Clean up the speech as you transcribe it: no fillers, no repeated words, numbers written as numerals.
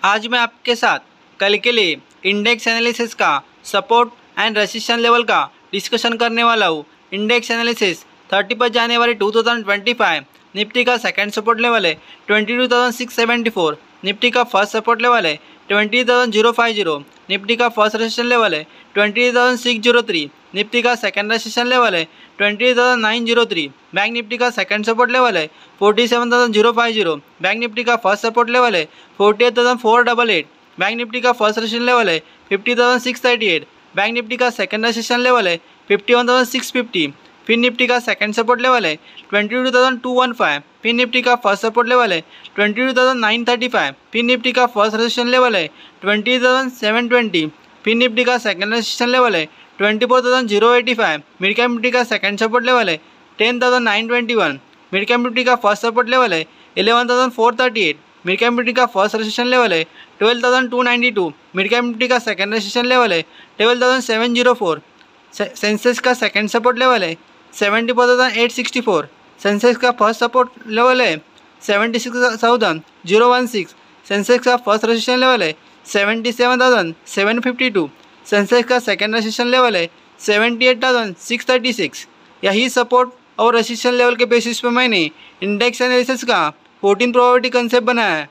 आज मैं आपके साथ कल के लिए इंडेक्स एनालिसिस का सपोर्ट एंड रेसिस्टेंस लेवल का डिस्कशन करने वाला हूँ। इंडेक्स एनालिसिस 31 जनवरी 2025 निफ्टी का सेकंड सपोर्ट लेवल है 22,674, निफ्टी का फर्स्ट सपोर्ट लेवल है 20,050, निफ्टी का फर्स्ट रेजिस्टेंस लेवल है 20,603, निफ्टी का सेकंड रेजिस्टेंस लेवल है 20,903, बैंक निफ्टी का सेकंड सपोर्ट लेवल है 47,050, बैंक निफ्टी का फर्स्ट सपोर्ट लेवल है 48,488, बैंक निफ्टी का फर्स्ट रेजिस्टेंस लेवल है 50,638, बैंक निफ्टी का सेकंड रेजिस्टेंस लेवल है 51,650, फिर निफ्टी का सेकंड सपोर्ट लेवल है 22,215, फिर निफ्टी का फर्स्ट सपोर्ट लेवल है 22,935, फिर निफ्टी का फर्स्ट रेजिस्टेंस लेवल है 20,720, फिर निफ्टी का सेकंड रेजिस्टेंस लेवल है 24,085, मिड कैप निफ्टी का सेकंड सपोर्ट लेवल है 10,921, मिड कैप निफ्टी का फर्स्ट सपोर्ट लेवल है 11,438, मिड कैप निफ्टी का फर्स्ट रेजिस्टेंस लेवल है 12,292, मिड कैप निफ्टी का सेकंड रेजिस्टेंस लेवल है 12,704, सेंसेक्स का सेकंड सपोर्ट लेवल है 74,864, सेंसेक्स का फर्स्ट सपोर्ट लेवल है 76,016, सेंसेक्स का फर्स्ट रेजिस्टेंस लेवल है 77,752, सेंसेक्स का सेकंड रेजिस्टेंस लेवल है 78,636। यही सपोर्ट और रेजिस्टेंस लेवल के बेसिस पर मैंने इंडेक्स एनालिसिस का 14 प्रोबेबिलिटी कंसेप्ट बनाया है।